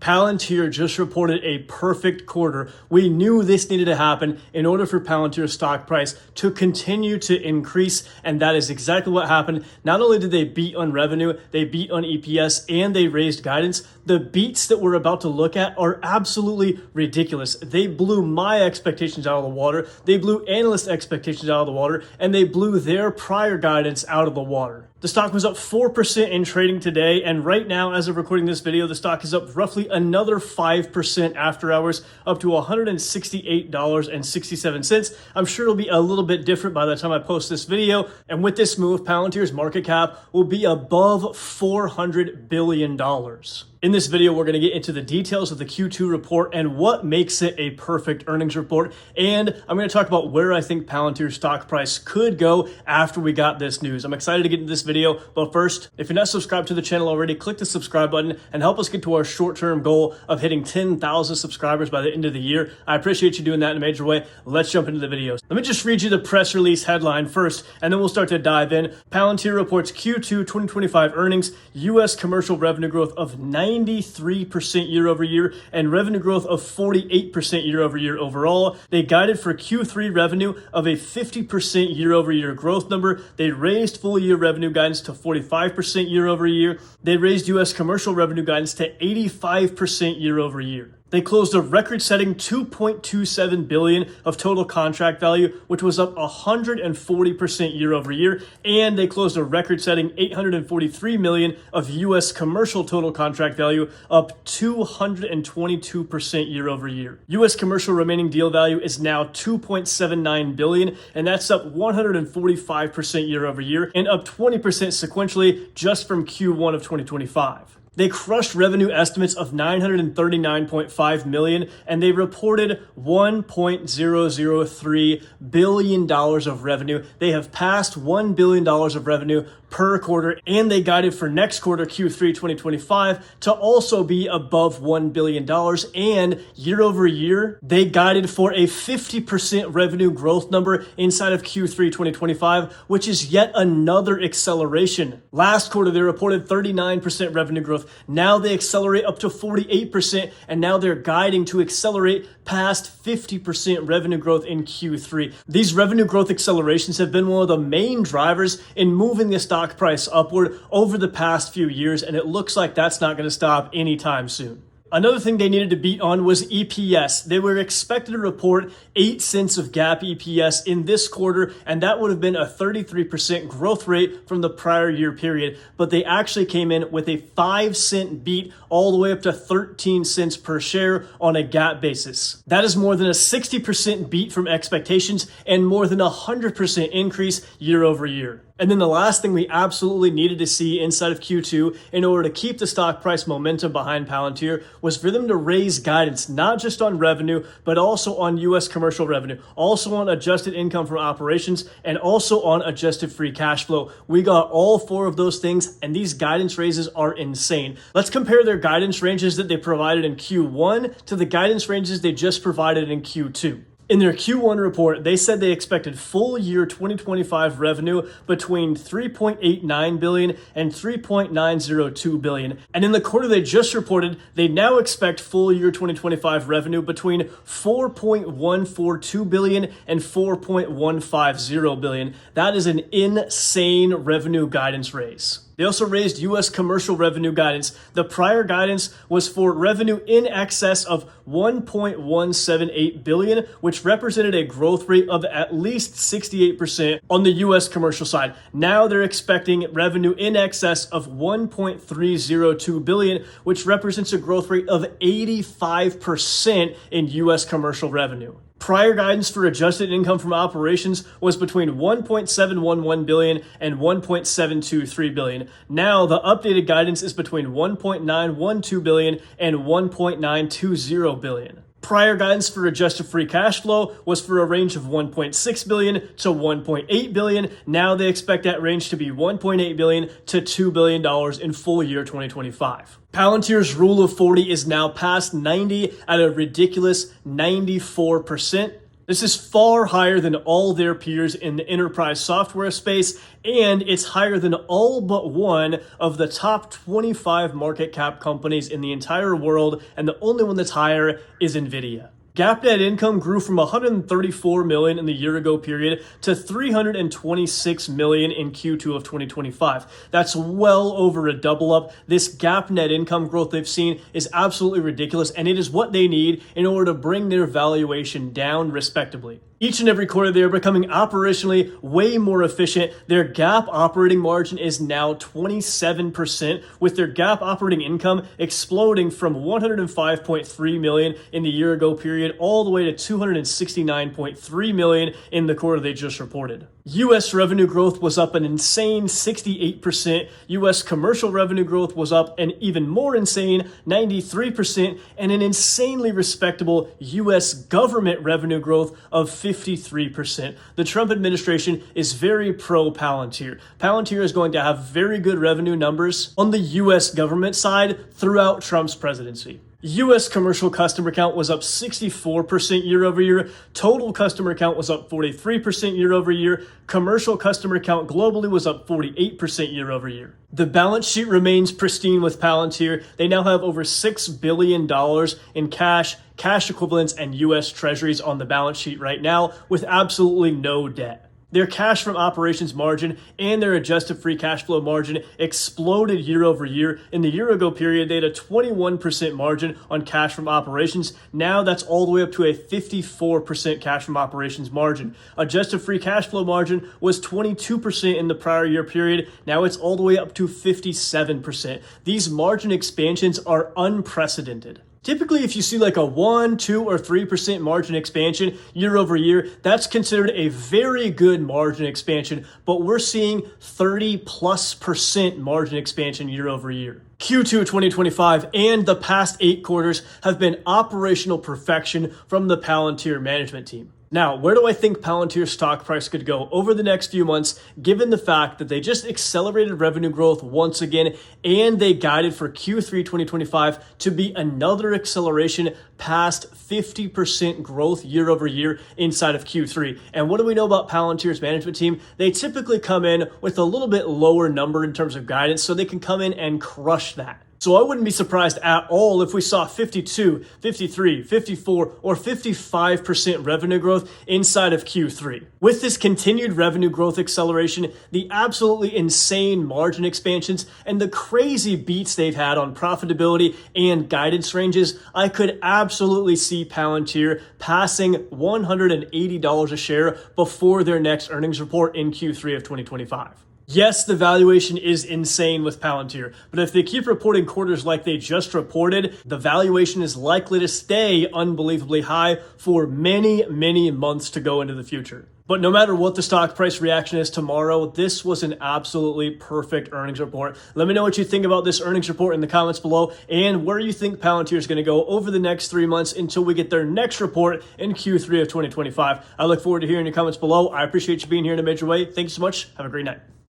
Palantir just reported a perfect quarter. We knew this needed to happen in order for Palantir's stock price to continue to increase, and that is exactly what happened. Not only did they beat on revenue, they beat on EPS, and they raised guidance. The beats that we're about to look at are absolutely ridiculous. They blew my expectations out of the water, they blew analyst expectations out of the water, and they blew their prior guidance out of the water. The stock was up 4% in trading today, and right now, as of recording this video, the stock is up roughly another 5% after hours, up to $168.67. I'm sure it'll be a little bit different by the time I post this video, and with this move, Palantir's market cap will be above $400 billion. In this video, we're going to get into the details of the Q2 report and what makes it a perfect earnings report, and I'm going to talk about where I think Palantir's stock price could go after we got this news. I'm excited to get into this video, but first, if you're not subscribed to the channel already, click the subscribe button and help us get to our short-term goal of hitting 10,000 subscribers by the end of the year. I appreciate you doing that in a major way. Let's jump into the videos. Let me just read you the press release headline first, and then we'll start to dive in. Palantir reports Q2 2025 earnings, U.S. commercial revenue growth of 93% year over year and revenue growth of 48% year over year overall. They guided for Q3 revenue of a 50% year over year growth number. They raised full year revenue guidance to 45% year over year. They raised U.S. commercial revenue guidance to 85% year over year. They closed a record-setting $2.27 billion of total contract value, which was up 140% year over year, and they closed a record-setting $843 million of U.S. commercial total contract value, up 222% year over year. U.S. commercial remaining deal value is now $2.79 billion, and that's up 145% year over year and up 20% sequentially just from Q1 of 2025. They crushed revenue estimates of $939.5 million, and they reported $1.003 billion of revenue. They have passed $1 billion of revenue per quarter, and they guided for next quarter, Q3 2025, to also be above $1 billion. And year over year, they guided for a 50% revenue growth number inside of Q3 2025, which is yet another acceleration. Last quarter, they reported 39% revenue growth. Now they accelerate up to 48%, and now they're guiding to accelerate past 50% revenue growth in Q3. These revenue growth accelerations have been one of the main drivers in moving the stock price upward over the past few years, and it looks like that's not going to stop anytime soon. Another thing they needed to beat on was EPS. They were expected to report 8 cents of GAAP EPS in this quarter, and that would have been a 33% growth rate from the prior year period. But they actually came in with a 5-cent beat all the way up to 13 cents per share on a GAAP basis. That is more than a 60% beat from expectations and more than a 100% increase year over year. And then the last thing we absolutely needed to see inside of Q2 in order to keep the stock price momentum behind Palantir was for them to raise guidance, not just on revenue, but also on U.S. commercial revenue, also on adjusted income from operations, and also on adjusted free cash flow. We got all 4 of those things, and these guidance raises are insane. Let's compare their guidance ranges that they provided in Q1 to the guidance ranges they just provided in Q2. In their Q1 report, they said they expected full year 2025 revenue between $3.89 billion and $3.902 billion. And in the quarter they just reported, they now expect full year 2025 revenue between $4.142 billion and $4.150 billion. That is an insane revenue guidance raise. They also raised U.S. commercial revenue guidance. The prior guidance was for revenue in excess of $1.178 billion, which represented a growth rate of at least 68% on the U.S. commercial side. Now they're expecting revenue in excess of $1.302 billion, which represents a growth rate of 85% in U.S. commercial revenue. Prior guidance for adjusted income from operations was between $1.711 billion and $1.723 billion. Now the updated guidance is between $1.912 billion and $1.920 billion. Prior guidance for adjusted free cash flow was for a range of $1.6 billion to $1.8 billion. Now they expect that range to be $1.8 billion to $2 billion in full year 2025. Palantir's Rule of 40 is now past 90 at a ridiculous 94%. This is far higher than all their peers in the enterprise software space, and it's higher than all but one of the top 25 market cap companies in the entire world, and the only one that's higher is Nvidia. GAAP net income grew from $134 million in the year ago period to $326 million in Q2 of 2025. That's well over a double up. This GAAP net income growth they've seen is absolutely ridiculous, and it is what they need in order to bring their valuation down respectably. Each and every quarter, they are becoming operationally way more efficient. Their GAAP operating margin is now 27%, with their GAAP operating income exploding from $105.3 million in the year ago period all the way to $269.3 million in the quarter they just reported. U.S. revenue growth was up an insane 68%. U.S. commercial revenue growth was up an even more insane 93%, and an insanely respectable U.S. government revenue growth of 53%. The Trump administration is very pro Palantir. Palantir is going to have very good revenue numbers on the U.S. government side throughout Trump's presidency. U.S. commercial customer count was up 64% year over year. Total customer count was up 43% year over year. Commercial customer count globally was up 48% year over year. The balance sheet remains pristine with Palantir. They now have over $6 billion in cash equivalents, and U.S. treasuries on the balance sheet right now with absolutely no debt. Their cash from operations margin and their adjusted free cash flow margin exploded year over year. In the year ago period, they had a 21% margin on cash from operations. Now that's all the way up to a 54% cash from operations margin. Adjusted free cash flow margin was 22% in the prior year period. Now it's all the way up to 57%. These margin expansions are unprecedented. Typically, if you see like a 1, 2, or 3% margin expansion year over year, that's considered a very good margin expansion, but we're seeing 30+% margin expansion year over year. Q2 2025 and the past 8 quarters have been operational perfection from the Palantir management team. Now, where do I think Palantir stock price could go over the next few months, given the fact that they just accelerated revenue growth once again, and they guided for Q3 2025 to be another acceleration past 50% growth year over year inside of Q3. And what do we know about Palantir's management team? They typically come in with a little bit lower number in terms of guidance, so they can come in and crush that. So I wouldn't be surprised at all if we saw 52, 53, 54, or 55% revenue growth inside of Q3. With this continued revenue growth acceleration, the absolutely insane margin expansions, and the crazy beats they've had on profitability and guidance ranges, I could absolutely see Palantir passing $180 a share before their next earnings report in Q3 of 2025. Yes, the valuation is insane with Palantir, but if they keep reporting quarters like they just reported, the valuation is likely to stay unbelievably high for many, many months to go into the future. But no matter what the stock price reaction is tomorrow, this was an absolutely perfect earnings report. Let me know what you think about this earnings report in the comments below, and where you think Palantir is going to go over the next 3 months until we get their next report in Q3 of 2025. I look forward to hearing your comments below. I appreciate you being here in a major way. Thanks so much. Have a great night.